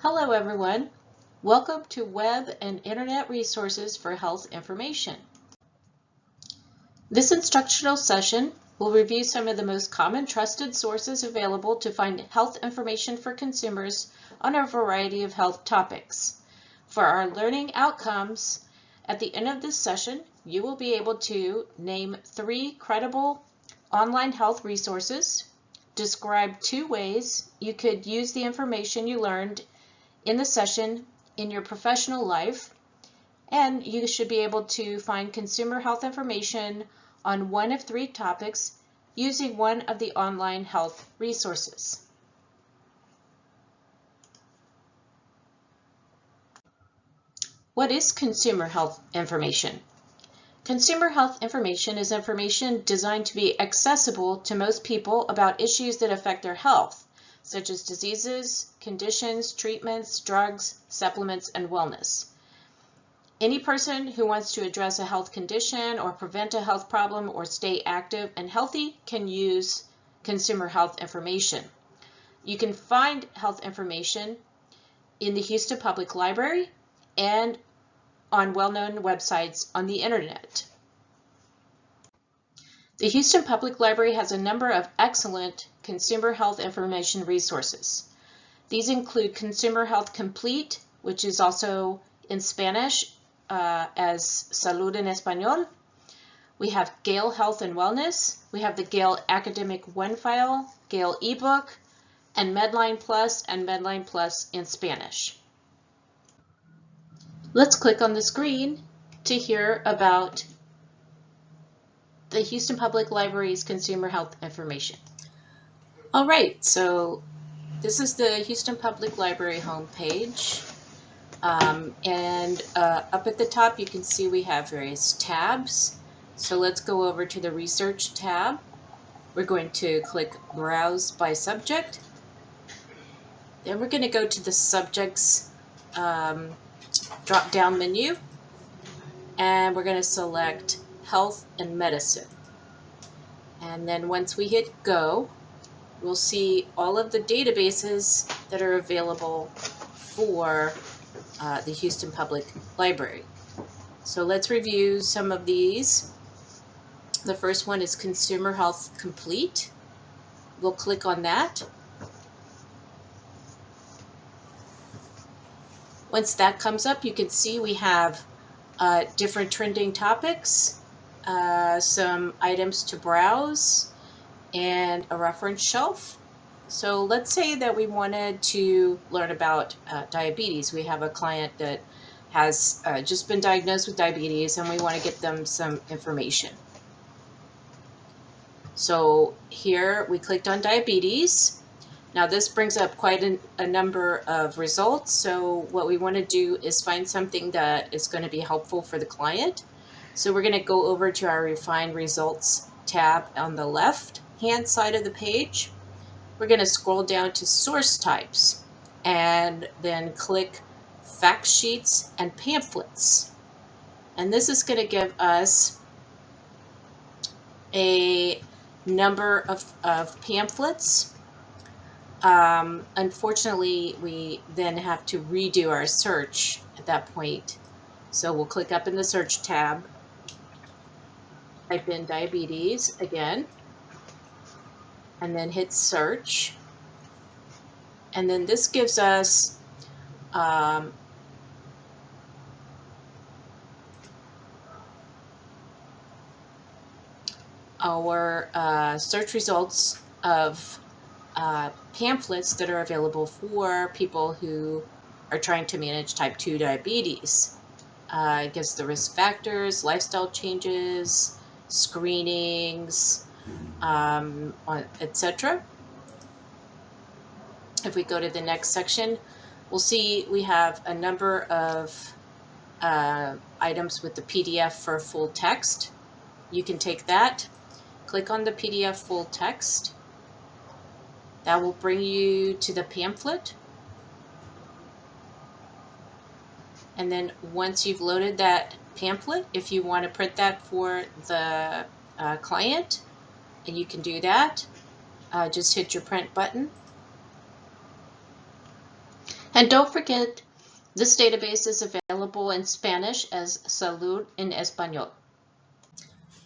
Hello everyone. Welcome to Web and Internet Resources for Health Information. This instructional session will review some of the most common trusted sources available to find health information for consumers on a variety of health topics. For our learning outcomes, at the end of this session, you will be able to name 3 credible online health resources, describe 2 ways you could use the information you learned in the session in your professional life, and you should be able to find consumer health information on one of 3 topics using one of the online health resources. What is consumer health information? Consumer health information is information designed to be accessible to most people about issues that affect their health, such as diseases, conditions, treatments, drugs, supplements, and wellness. Any person who wants to address a health condition or prevent a health problem or stay active and healthy can use consumer health information. You can find health information in the Houston Public Library and on well-known websites on the internet. The Houston Public Library has a number of excellent consumer health information resources. These include Consumer Health Complete, which is also in Spanish as Salud en Español. We have Gale Health and Wellness. We have the Gale Academic One File, Gale eBook, and Medline Plus and Medline Plus in Spanish. Let's click on the screen to hear about the Houston Public Library's consumer health information. All right, so this is the Houston Public Library homepage. And up at the top, you can see we have various tabs. So let's go over to the Research tab. We're going to click Browse by Subject. Then we're going to go to the Subjects drop-down menu. And we're going to select Health and Medicine. And then once we hit Go, we'll see all of the databases that are available for the Houston Public Library. So let's review some of these. The first one is Consumer Health Complete. We'll click on that. Once that comes up, you can see we have different trending topics, some items to browse, and a reference shelf. So let's say that we wanted to learn about diabetes. We have a client that has just been diagnosed with diabetes and we want to get them some information. So here we clicked on diabetes. Now this brings up quite a number of results. So what we want to do is find something that is going to be helpful for the client. So we're going to go over to our Refine Results tab on the left hand side of the page. We're going to scroll down to Source Types and then click Fact Sheets and Pamphlets. And this is going to give us a number of pamphlets. Unfortunately, we then have to redo our search at that point. So we'll click up in the Search tab, type in diabetes again, and then hit Search. And then this gives us our search results of pamphlets that are available for people who are trying to manage type 2 diabetes. It gives the risk factors, lifestyle changes, screenings, etc. If we go to the next section, we'll see we have a number of items with the PDF for full text. You can take that, click on the PDF full text. That will bring you to the pamphlet. And then once you've loaded that pamphlet, if you want to print that for the client, and you can do that, just hit your print button. And don't forget, this database is available in Spanish as Salud en Español.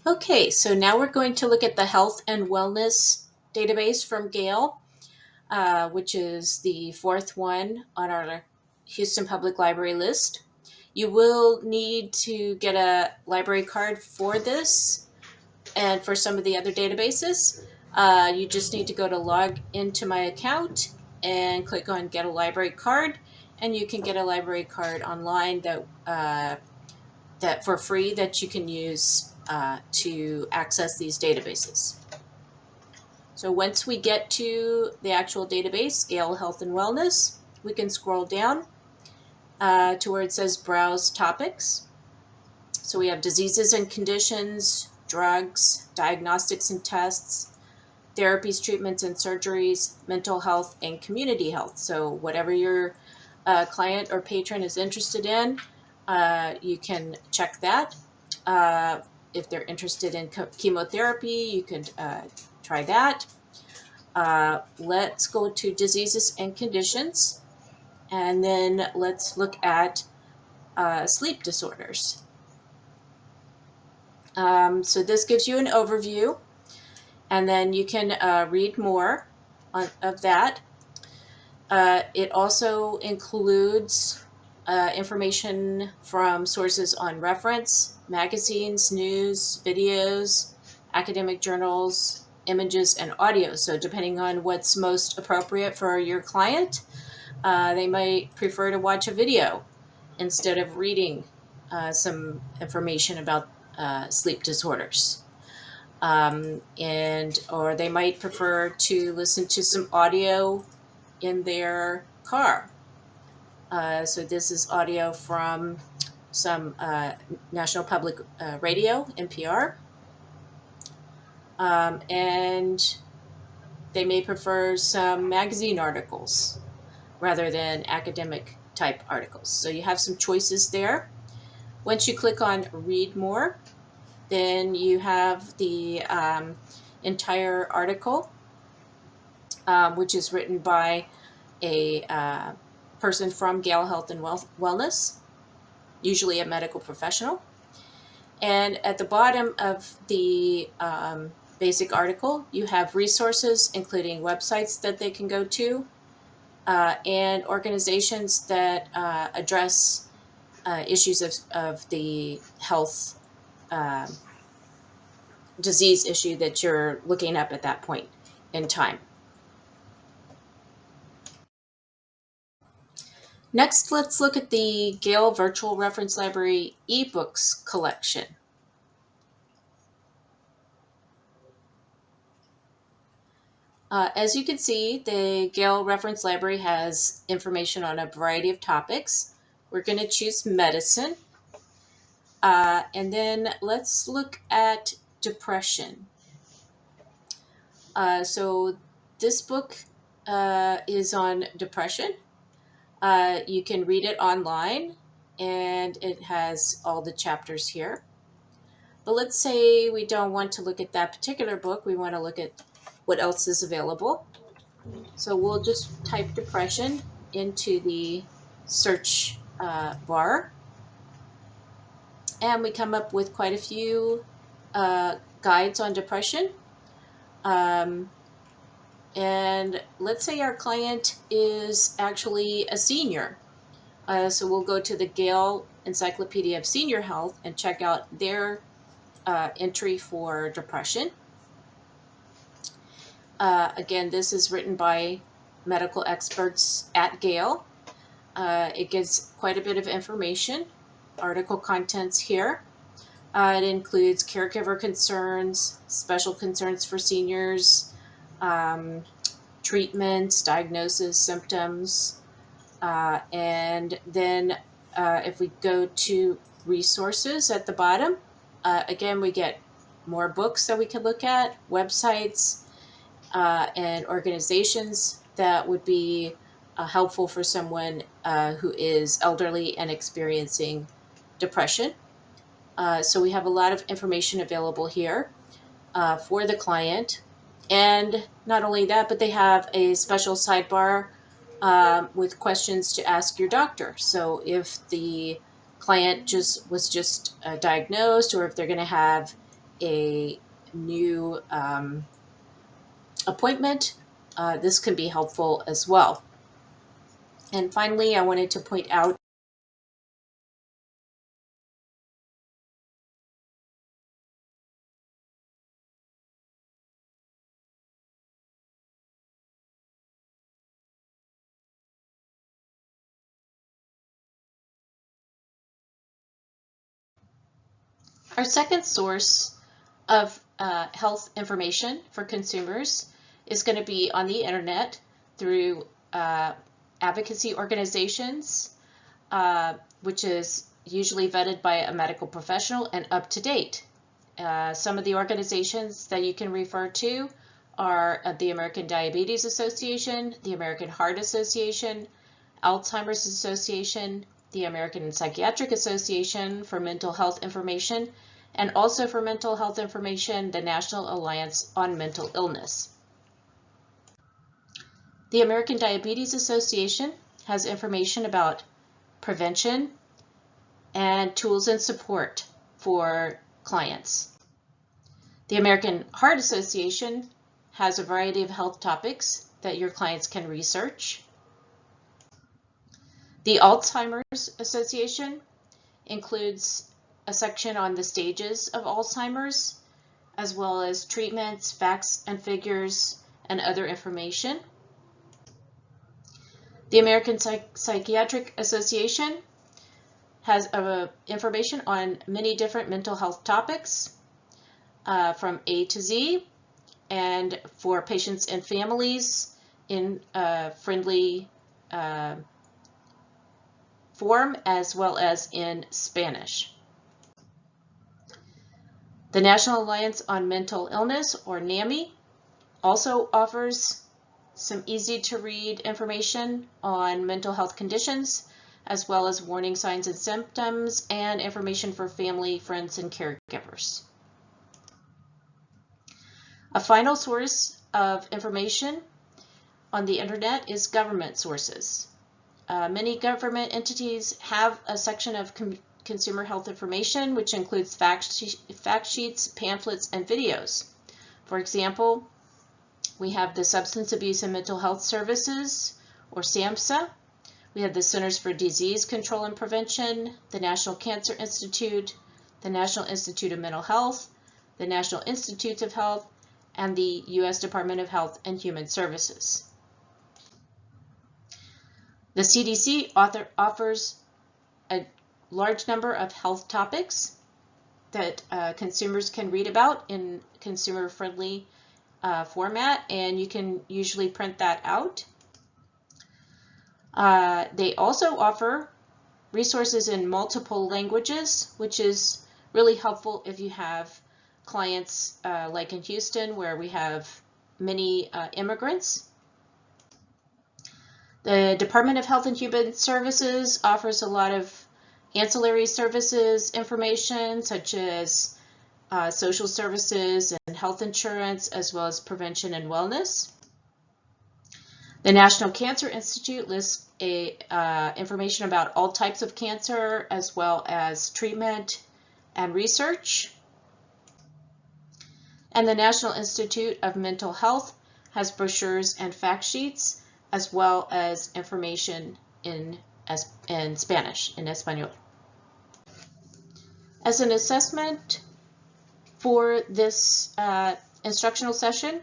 Okay, so now we're going to look at the Health and Wellness database from Gale, which is the fourth one on our Houston Public Library list. You will need to get a library card for this and for some of the other databases. You just need to go to log into my account and click on Get a Library Card, and you can get a library card online that for free that you can use to access these databases. So once we get to the actual database, Gale Health and Wellness, we can scroll down to where it says Browse Topics. So we have diseases and conditions, drugs, diagnostics and tests, therapies, treatments and surgeries, mental health, and community health. So whatever your client or patron is interested in, you can check that. If they're interested in chemotherapy, you could try that. Let's go to diseases and conditions, and then let's look at sleep disorders. So this gives you an overview, and then you can read more of that. It also includes information from sources on reference, magazines, news, videos, academic journals, images, and audio. So depending on what's most appropriate for your client, they might prefer to watch a video instead of reading some information about sleep disorders. Or they might prefer to listen to some audio in their car. So this is audio from some National Public Radio, NPR. And they may prefer some magazine articles rather than academic type articles. So you have some choices there. Once you click on Read More, then you have the entire article, which is written by a person from Gale Health and Wellness, usually a medical professional. And at the bottom of the basic article, you have resources, including websites that they can go to, and organizations that address issues of the health disease issue that you're looking up at that point in time. Next, let's look at the Gale Virtual Reference Library eBooks collection. As you can see, the Gale Reference Library has information on a variety of topics. We're going to choose medicine. And then let's look at depression. So this book is on depression. You can read it online, and it has all the chapters here. But let's say we don't want to look at that particular book. We want to look at what else is available. So we'll just type depression into the search bar. And we come up with quite a few guides on depression. And let's say our client is actually a senior. So we'll go to the Gale Encyclopedia of Senior Health and check out their entry for depression. Again, this is written by medical experts at Gale. It gives quite a bit of information, article contents here. It includes caregiver concerns, special concerns for seniors, treatments, diagnosis, symptoms, and then if we go to resources at the bottom, again, we get more books that we can look at, websites, and organizations that would be helpful for someone who is elderly and experiencing depression. So we have a lot of information available here for the client. And not only that, but they have a special sidebar with questions to ask your doctor. So if the client was just diagnosed, or if they're going to have a new appointment, this can be helpful as well. And finally, I wanted to point out our second source of health information for consumers is going to be on the internet through advocacy organizations, which is usually vetted by a medical professional and up to date. Some of the organizations that you can refer to are the American Diabetes Association, the American Heart Association, Alzheimer's Association, the American Psychiatric Association for mental health information, and also for mental health information, the National Alliance on Mental Illness. The American Diabetes Association has information about prevention and tools and support for clients. The American Heart Association has a variety of health topics that your clients can research. The Alzheimer's Association includes a section on the stages of Alzheimer's, as well as treatments, facts and figures, and other information. The American Psychiatric Association has information on many different mental health topics from A to Z, and for patients and families in friendly form, as well as in Spanish. The National Alliance on Mental Illness, or NAMI, also offers some easy to read information on mental health conditions, as well as warning signs and symptoms, and information for family, friends, and caregivers. A final source of information on the internet is government sources. Many government entities have a section of consumer health information, which includes fact sheets, pamphlets, and videos. For example, we have the Substance Abuse and Mental Health Services, or SAMHSA. We have the Centers for Disease Control and Prevention, the National Cancer Institute, the National Institute of Mental Health, the National Institutes of Health, and the U.S. Department of Health and Human Services. The CDC offers a large number of health topics that consumers can read about in consumer-friendly format, and you can usually print that out. They also offer resources in multiple languages, which is really helpful if you have clients like in Houston, where we have many immigrants. The Department of Health and Human Services offers a lot of ancillary services information, such as social services and health insurance, as well as prevention and wellness. The National Cancer Institute lists information about all types of cancer, as well as treatment and research. And the National Institute of Mental Health has brochures and fact sheets, as well as information in Spanish, in Espanol. As an assessment for this instructional session,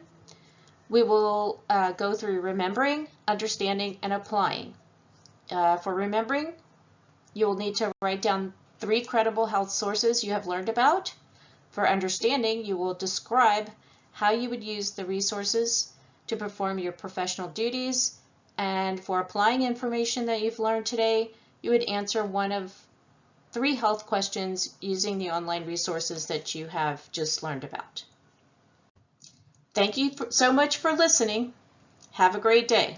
we will go through remembering, understanding, and applying. For remembering, you will need to write down 3 credible health sources you have learned about. For understanding, you will describe how you would use the resources to perform your professional duties. And for applying information that you've learned today, you would answer one of 3 health questions using the online resources that you have just learned about. Thank you so much for listening. Have a great day.